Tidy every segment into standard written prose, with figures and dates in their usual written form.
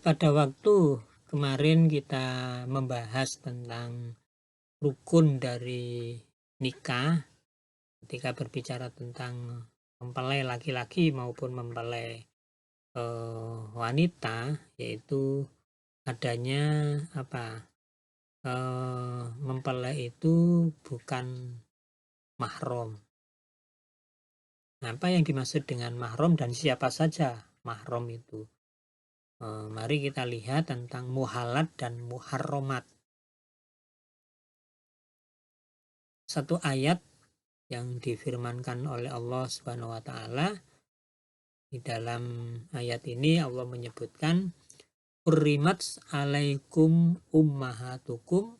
Pada waktu kemarin kita membahas tentang rukun dari nikah, ketika berbicara tentang mempelai laki-laki maupun mempelai wanita, yaitu adanya apa? Mempelai itu bukan mahram. Nah, apa yang dimaksud dengan mahram dan siapa saja mahram itu? Mari kita lihat tentang muhalat dan muharromat. Satu ayat yang difirmankan oleh Allah Subhanahu wa taala. Di dalam ayat ini Allah menyebutkan hurrimat alaikum ummahatukum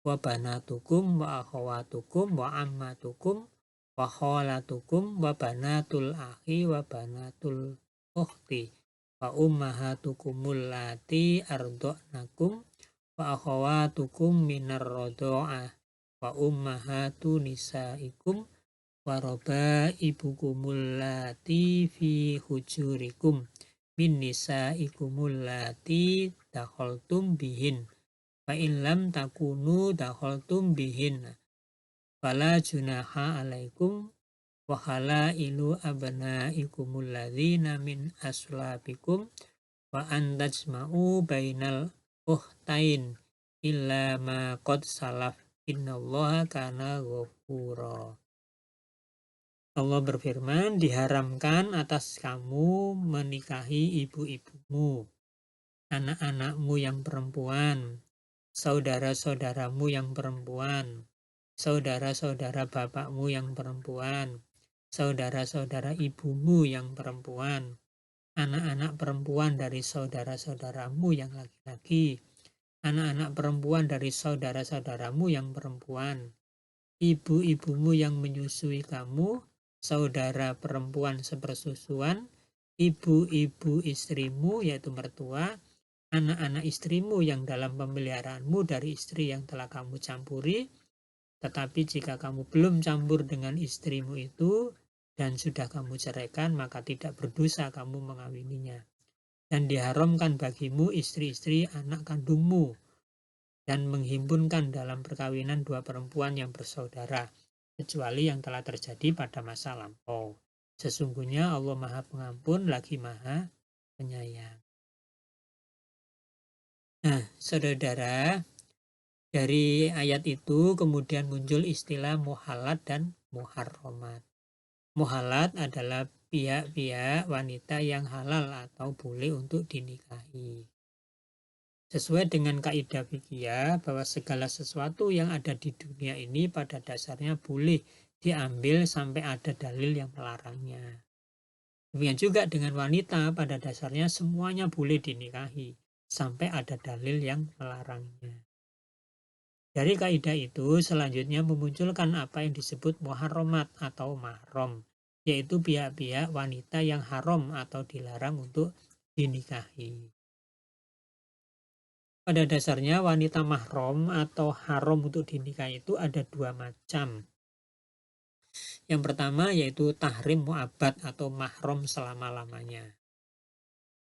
wa banatukum wa akhawatukum wa ammatukum wa khalatukum wa banatul akhi wa banatul ukhti wa ummahatukumul lati arda'nakum wa akhawatukum minar radha'ah wa ummahatu nisaikum waroba ibukumul lati fi hujurikum min nisaikumul lati dakhaltum bihin fa in lam takunu dakhaltum bihin fala junaha alaikum wa halailu abnaikumul ladzina min aslabikum wa antajma'u bainal ukhtain illa ma qad salaf innallaha kana ghafura. Allah berfirman, diharamkan atas kamu menikahi ibu-ibumu, anak-anakmu yang perempuan, saudara-saudaramu yang perempuan, saudara-saudara bapakmu yang perempuan, saudara-saudara ibumu yang perempuan, anak-anak perempuan dari saudara-saudaramu yang laki-laki, anak-anak perempuan dari saudara-saudaramu yang perempuan, ibu-ibumu yang menyusui kamu, saudara perempuan sepersusuan, ibu-ibu istrimu yaitu mertua, anak-anak istrimu yang dalam pemeliharaanmu dari istri yang telah kamu campuri. Tetapi jika kamu belum campur dengan istrimu itu dan sudah kamu ceraikan, maka tidak berdosa kamu mengawininya. Dan diharamkan bagimu istri-istri anak kandungmu dan menghimpunkan dalam perkawinan dua perempuan yang bersaudara, kecuali yang telah terjadi pada masa lampau. Sesungguhnya Allah Maha Pengampun lagi Maha Penyayang. Nah, saudara, dari ayat itu kemudian muncul istilah muhalat dan muharromat. Muhalat adalah pihak-pihak wanita yang halal atau boleh untuk dinikahi. Sesuai dengan kaidah fikih bahwa segala sesuatu yang ada di dunia ini pada dasarnya boleh diambil sampai ada dalil yang melarangnya. Demikian juga dengan wanita, pada dasarnya semuanya boleh dinikahi sampai ada dalil yang melarangnya. Dari kaidah itu selanjutnya memunculkan apa yang disebut muharramat atau mahram, yaitu pihak-pihak wanita yang haram atau dilarang untuk dinikahi. Pada dasarnya wanita mahram atau haram untuk dinikahi itu ada dua macam. Yang pertama yaitu tahrim mu'abbad atau mahram selama-lamanya.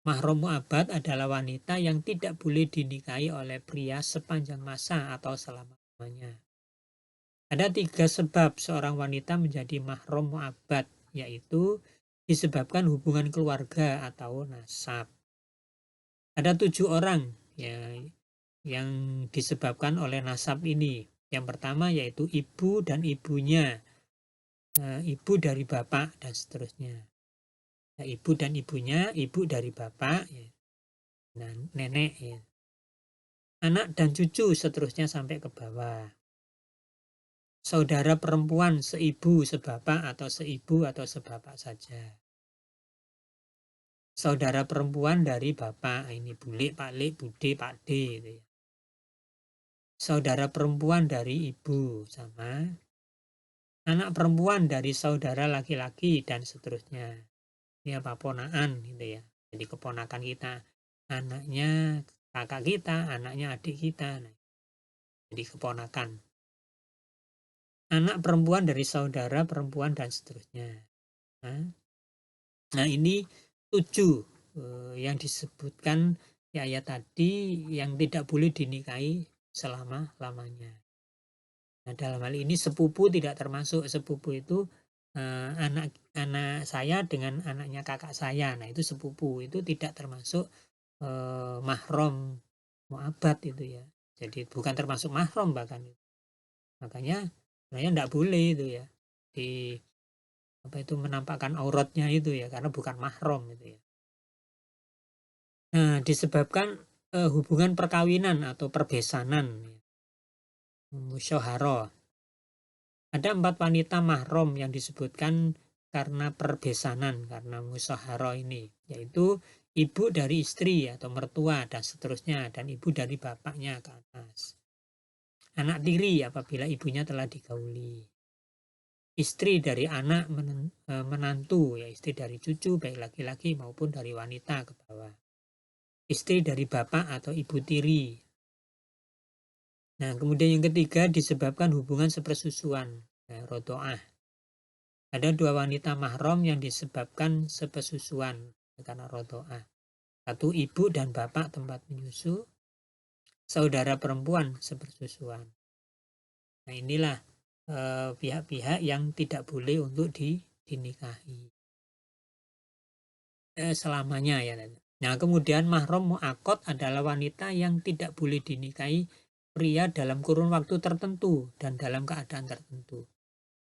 Mahram mu'abbad adalah wanita yang tidak boleh dinikahi oleh pria sepanjang masa atau selama-lamanya. Ada 3 sebab seorang wanita menjadi mahram mu'abbad, yaitu disebabkan hubungan keluarga atau nasab. Ada 7 orang yang disebabkan oleh nasab ini. Yang pertama yaitu ibu dan ibunya, ibu dari bapak dan seterusnya. Nah, ibu dan ibunya, ibu dari bapak, dan nenek, anak dan cucu seterusnya sampai ke bawah. Saudara perempuan seibu, sebapak atau seibu atau sebapak saja. Saudara perempuan dari bapak, ini bule, paklik, bude, pakde, gitu ya. Saudara perempuan dari ibu sama anak perempuan dari saudara laki-laki dan seterusnya. Ini apa ponaan gitu ya. Jadi keponakan kita, anaknya kakak kita, anaknya adik kita. Nah, jadi keponakan. Anak perempuan dari saudara perempuan dan seterusnya. Nah ini 7 yang disebutkan di ayat tadi yang tidak boleh dinikahi selama-lamanya. Nah, dalam hal ini sepupu tidak termasuk. Sepupu itu anak saya dengan anaknya kakak saya. Nah, itu sepupu, itu tidak termasuk mahram mu'abbad itu ya. Jadi bukan termasuk mahram bahkan. Makanya sebenarnya enggak boleh itu ya. Di apa itu menampakkan auratnya itu ya, karena bukan mahram itu ya. Nah, disebabkan hubungan perkawinan atau perbesanan, musyawarah. Ada 4 wanita mahram yang disebutkan karena perbesanan, karena musyawarah ini, yaitu ibu dari istri atau mertua dan seterusnya, dan ibu dari bapaknya ke atas. Anak tiri apabila ibunya telah digauli. Istri dari anak menantu, ya istri dari cucu baik laki-laki maupun dari wanita ke bawah. Istri dari bapak atau ibu tiri. Nah, kemudian yang ketiga disebabkan hubungan sepersusuan, rodoah. Ada 2 wanita mahram yang disebabkan sepersusuan karena rodoah. Satu ibu dan bapak tempat menyusu, saudara perempuan sepersusuan. Nah, inilah pihak-pihak yang tidak boleh untuk dinikahi selamanya ya. Nah, kemudian mahram mu'aqqad adalah wanita yang tidak boleh dinikahi pria dalam kurun waktu tertentu dan dalam keadaan tertentu.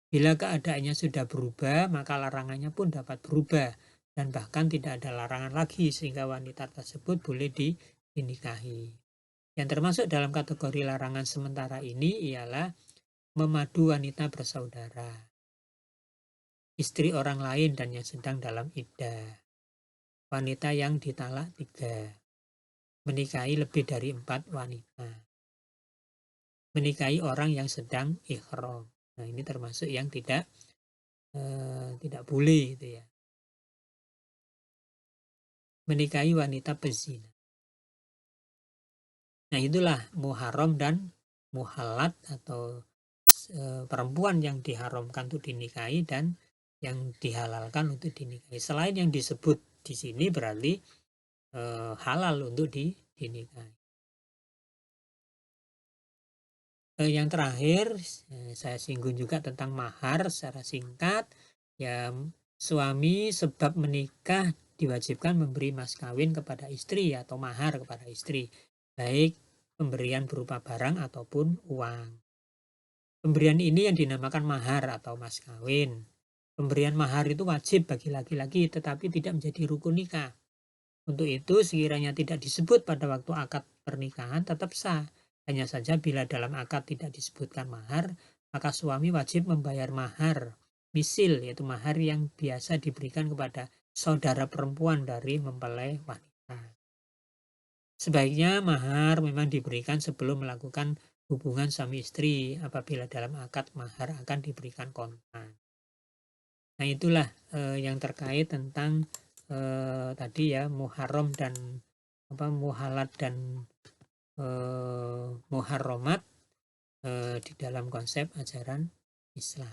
Bila keadaannya sudah berubah, maka larangannya pun dapat berubah dan bahkan tidak ada larangan lagi sehingga wanita tersebut boleh dinikahi. Yang termasuk dalam kategori larangan sementara ini ialah memadu wanita bersaudara, istri orang lain dan yang sedang dalam iddah, wanita yang ditalak 3, menikahi lebih dari 4 wanita, menikahi orang yang sedang ihram. Nah, ini termasuk yang tidak boleh itu ya. Menikahi wanita pezina. Nah, itulah muharram dan muhalat atau perempuan yang diharamkan untuk dinikahi dan yang dihalalkan untuk dinikahi. Selain yang disebut di sini berarti halal untuk dinikahi. Yang terakhir saya singgung juga tentang mahar secara singkat. Ya, suami sebab menikah diwajibkan memberi mas kawin kepada istri atau mahar kepada istri, baik pemberian berupa barang ataupun uang. Pemberian ini yang dinamakan mahar atau mas kawin. Pemberian mahar itu wajib bagi laki-laki tetapi tidak menjadi rukun nikah. Untuk itu sekiranya tidak disebut pada waktu akad pernikahan tetap sah. Hanya saja bila dalam akad tidak disebutkan mahar, maka suami wajib membayar mahar misil, yaitu mahar yang biasa diberikan kepada saudara perempuan dari mempelai wanita. Sebaiknya mahar memang diberikan sebelum melakukan hubungan suami istri, apabila dalam akad mahar akan diberikan kontan. Nah, itulah yang terkait tentang tadi ya, muharram dan muhalat dan muharramat di dalam konsep ajaran Islam.